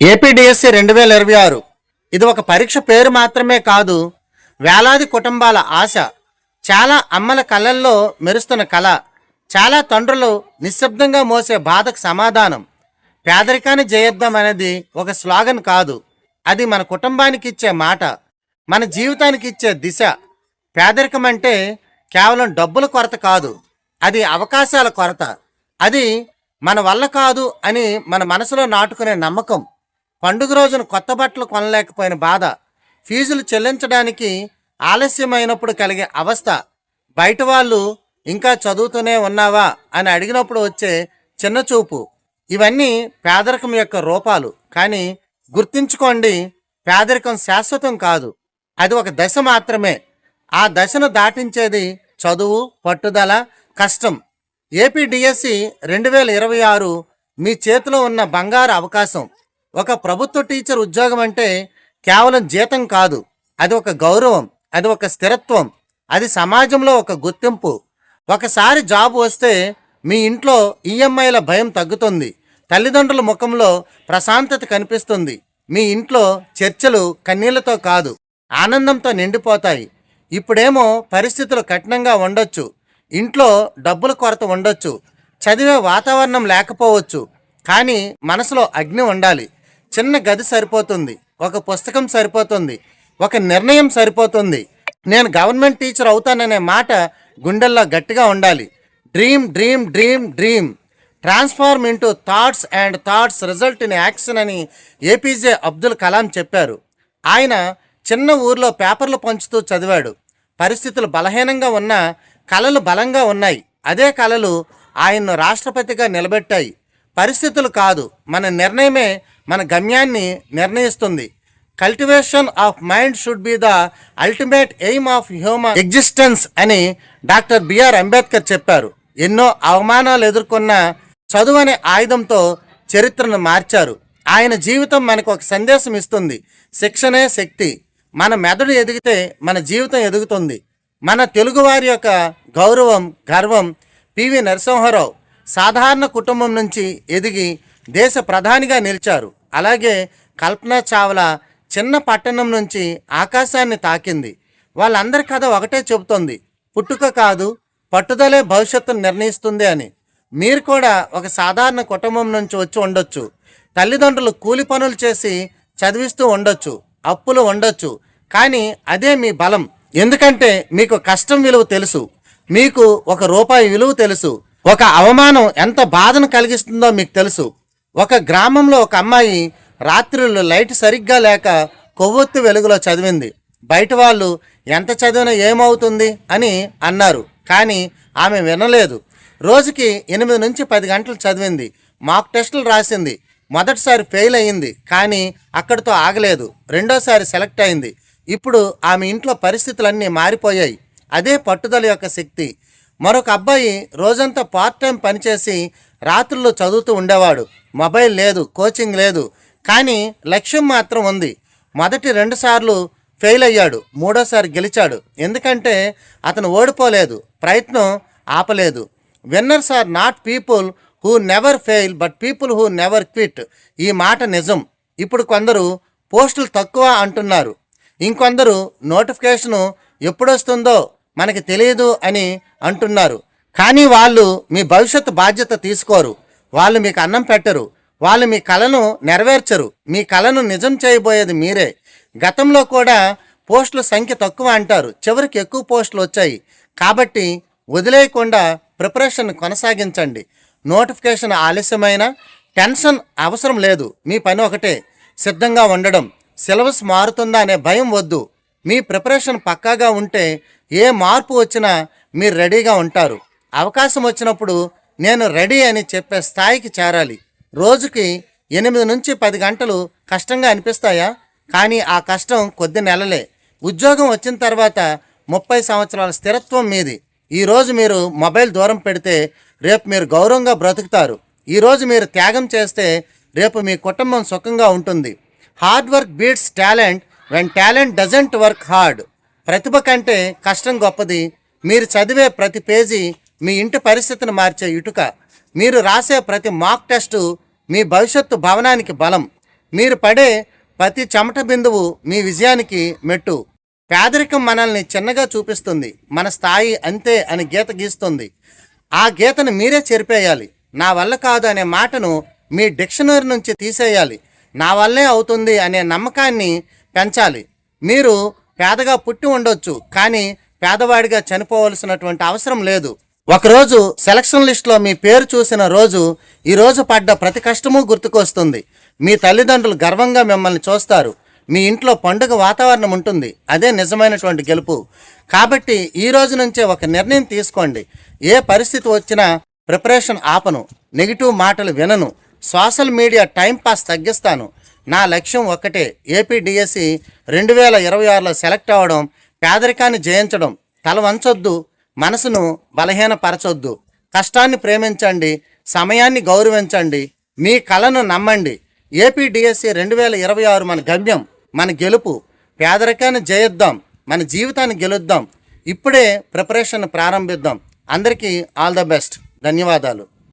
APDSC 2026 ఇది ఒక పరీక్ష పేరు మాత్రమే కాదు, వేలాది కుటుంబాల ఆశ, చాలా అమ్మల కళ్ళల్లో మెరుస్తున్న కళ, చాలా తండ్రులు నిశ్శబ్దంగా మోసే బాధకు సమాధానం. పేదరికాన్ని జయిద్దాం అనేది ఒక స్లోగన్ కాదు, అది మన కుటుంబానికి ఇచ్చే మాట, మన జీవితానికి ఇచ్చే దిశ. పేదరికం అంటే కేవలం డబ్బుల కొరత కాదు, అది అవకాశాల కొరత. అది మన వల్ల కాదు అని మన మనసులో నాటుకునే నమ్మకం. పండుగ రోజున కొత్త బట్టలు కొనలేకపోయిన బాధ, ఫీజులు చెల్లించడానికి ఆలస్యమైనప్పుడు కలిగే అవస్థ, బయట వాళ్ళు ఇంకా చదువుతూనే ఉన్నావా అని అడిగినప్పుడు వచ్చే చిన్నచూపు, ఇవన్నీ పేదరికం యొక్క రూపాలు. కానీ గుర్తుంచుకోండి, పేదరికం శాశ్వతం కాదు, అది ఒక దశ మాత్రమే. ఆ దశను దాటించేది చదువు, పట్టుదల, కష్టం. ఏపీడిఎస్సి 2026 మీ చేతిలో ఉన్న బంగారు అవకాశం. ఒక ప్రభుత్వ టీచర్ ఉద్యోగం అంటే కేవలం జీతం కాదు, అది ఒక గౌరవం, అది ఒక స్థిరత్వం, అది సమాజంలో ఒక గుర్తింపు. ఒకసారి జాబ్ వస్తే మీ ఇంట్లో ఈఎంఐల భయం తగ్గుతుంది, తల్లిదండ్రుల ముఖంలో ప్రశాంతత కనిపిస్తుంది, మీ ఇంట్లో చర్చలు కన్నీళ్లతో కాదు ఆనందంతో నిండిపోతాయి. ఇప్పుడేమో పరిస్థితులు కఠినంగా ఉండొచ్చు, ఇంట్లో డబ్బుల కొరత ఉండొచ్చు, చదివే వాతావరణం లేకపోవచ్చు, కానీ మనసులో అగ్ని ఉండాలి. చిన్న గది సరిపోతుంది, ఒక పుస్తకం సరిపోతుంది, ఒక నిర్ణయం సరిపోతుంది. నేను గవర్నమెంట్ టీచర్ అవుతాననే మాట గుండెల్లో గట్టిగా ఉండాలి. Dream dream dream dream transform into thoughts and thoughts result in action అని ఏపీజే అబ్దుల్ కలాం చెప్పారు. ఆయన చిన్న ఊర్లో పేపర్లు పంచుతూ చదివాడు. పరిస్థితులు బలహీనంగా ఉన్నా కళలు బలంగా ఉన్నాయి. అదే కళలు ఆయన్ను రాష్ట్రపతిగా నిలబెట్టాయి. పరిస్థితులు కాదు, మన నిర్ణయమే మన గమ్యాన్ని నిర్ణయిస్తుంది. Cultivation of mind should be the ultimate aim of human existence అని డాక్టర్ బిఆర్ అంబేద్కర్ చెప్పారు. ఎన్నో అవమానాలు ఎదుర్కొన్న చదువు అనే ఆయుధంతో చరిత్రను మార్చారు. ఆయన జీవితం మనకు ఒక సందేశం ఇస్తుంది: శిక్షణే శక్తి. మన మెదడు ఎదిగితే మన జీవితం ఎదుగుతుంది. మన తెలుగువారి యొక్క గౌరవం, గర్వం పివి నరసింహారావు సాధారణ కుటుంబం నుంచి ఎదిగి దేశ ప్రధానిగా నిలిచారు. అలాగే కల్పనా చావ్లా చిన్న పట్టణం నుంచి ఆకాశాన్ని తాకింది. వాళ్ళందరి కథ ఒకటే చెబుతుంది: పుట్టుక కాదు, పట్టుదలే భవిష్యత్తును నిర్ణయిస్తుంది అని. మీరు కూడా ఒక సాధారణ కుటుంబం నుంచి వచ్చి ఉండొచ్చు. తల్లిదండ్రులు కూలి పనులు చేసి చదివిస్తూ ఉండొచ్చు, అప్పులు ఉండొచ్చు, కానీ అదే మీ బలం. ఎందుకంటే మీకు కష్టం విలువ తెలుసు, మీకు ₹1 విలువ తెలుసు, ఒక అవమానం ఎంత బాధను కలిగిస్తుందో మీకు తెలుసు. ఒక గ్రామంలో ఒక అమ్మాయి రాత్రులు లైట్ సరిగ్గా లేక కొవ్వొత్తి వెలుగులో చదివింది. బయట వాళ్ళు ఎంత చదివినా ఏమవుతుంది అని అన్నారు, కానీ ఆమె వినలేదు. రోజుకి 8 నుంచి 10 గంటలు చదివింది, మాక్ టెస్టులు రాసింది. మొదటిసారి ఫెయిల్ అయ్యింది, కానీ అక్కడితో ఆగలేదు. రెండోసారి సెలెక్ట్ అయింది. ఇప్పుడు ఆమె ఇంట్లో పరిస్థితులన్నీ మారిపోయాయి. అదే పట్టుదల యొక్క శక్తి. మరొక అబ్బాయి రోజంతా పార్ట్ టైం పనిచేసి రాత్రులు చదువుతూ ఉండేవాడు. మొబైల్ లేదు, కోచింగ్ లేదు, కానీ లక్ష్యం మాత్రం ఉంది. మొదటి 2 సార్లు ఫెయిల్ అయ్యాడు, 3వసారి గెలిచాడు. ఎందుకంటే అతను ఓడిపోలేదు, ప్రయత్నం ఆపలేదు. Winners are not people who never fail but people who never quit. ఈ మాట నిజం. ఇప్పుడు కొందరు పోస్టులు తక్కువ అంటున్నారు, ఇంకొందరు నోటిఫికేషను ఎప్పుడొస్తుందో మనకి తెలియదు అని అంటున్నారు. కానీ వాళ్ళు మీ భవిష్యత్తు బాధ్యత తీసుకోరు. వాళ్ళు మీకు అన్నం పెట్టరు, వాళ్ళు మీ కళను నెరవేర్చరు. మీ కళను నిజం చేయబోయేది మీరే. గతంలో కూడా పోస్టుల సంఖ్య తక్కువ అంటారు, చివరికి ఎక్కువ పోస్టులు వచ్చాయి. కాబట్టి వదిలేయకుండా ప్రిపరేషన్ కొనసాగించండి. నోటిఫికేషన్ ఆలస్యమైన టెన్షన్ అవసరం లేదు. మీ పని ఒకటే, సిద్ధంగా ఉండడం. సిలబస్ మారుతుందా అనే భయం వద్దు. మీ ప్రిపరేషన్ పక్కాగా ఉంటే ఏ మార్పు వచ్చినా మీరు రెడీగా ఉంటారు. అవకాశం వచ్చినప్పుడు నేను రెడీ అని చెప్పే స్థాయికి చేరాలి. రోజుకి 8 నుంచి 10 గంటలు కష్టంగా అనిపిస్తాయా? కానీ ఆ కష్టం కొద్ది నెలలే. ఉద్యోగం వచ్చిన తర్వాత 30 సంవత్సరాల స్థిరత్వం మీది. ఈరోజు మీరు మొబైల్ దూరం పెడితే రేపు మీరు గౌరవంగా బ్రతుకుతారు. ఈరోజు మీరు త్యాగం చేస్తే రేపు మీ కుటుంబం సుఖంగా ఉంటుంది. Hard work beats talent when talent doesn't work hard. ప్రతిభ కంటే కష్టం గొప్పది. మీరు చదివే ప్రతి పేజీ మీ ఇంటి పరిస్థితిని మార్చే ఇటుక. మీరు రాసే ప్రతి మాక్ టెస్టు మీ భవిష్యత్తు భవనానికి బలం. మీరు పడే ప్రతి చెమట బిందువు మీ విజయానికి మెట్టు. పేదరికం మనల్ని చిన్నగా చూపిస్తుంది, మన స్థాయి అంతే అని గీత గీస్తుంది. ఆ గీతను మీరే చెరిపేయాలి. నా వల్ల కాదు అనే మాటను మీ డిక్షనరీ నుంచి తీసేయాలి. నా వల్లే అవుతుంది అనే నమ్మకాన్ని పెంచాలి. మీరు పేదగా పుట్టి ఉండొచ్చు, కానీ పేదవాడిగా చనిపోవలసినటువంటి అవసరం లేదు. ఒకరోజు సెలక్షన్ లిస్టులో మీ పేరు చూసిన రోజు ఈరోజు పడ్డ ప్రతి కష్టము గుర్తుకొస్తుంది. మీ తల్లిదండ్రులు గర్వంగా మిమ్మల్ని చూస్తారు. మీ ఇంట్లో పండుగ వాతావరణం ఉంటుంది. అదే నిజమైనటువంటి గెలుపు. కాబట్టి ఈ రోజు నుంచే ఒక నిర్ణయం తీసుకోండి. ఏ పరిస్థితి వచ్చినా ప్రిపరేషన్ ఆపను, నెగిటివ్ మాటలు వినను, సోషల్ మీడియా టైంపాస్ తగ్గిస్తాను. నా లక్ష్యం ఒక్కటే, ఏపీ డిఎస్సి 2026లో సెలెక్ట్ అవ్వడం, పేదరికాన్ని జయించడం. తల వంచొద్దు, మనసును బలహీనపరచొద్దు. కష్టాన్ని ప్రేమించండి, సమయాన్ని గౌరవించండి, మీ కళను నమ్మండి. ఏపీ డిఎస్సి 2026 మన గమ్యం, మన గెలుపు. పేదరికాన్ని జయిద్దాం, మన జీవితాన్ని గెలుద్దాం. ఇప్పుడే ప్రిపరేషన్ ప్రారంభిద్దాం. అందరికీ ఆల్ ద బెస్ట్. ధన్యవాదాలు.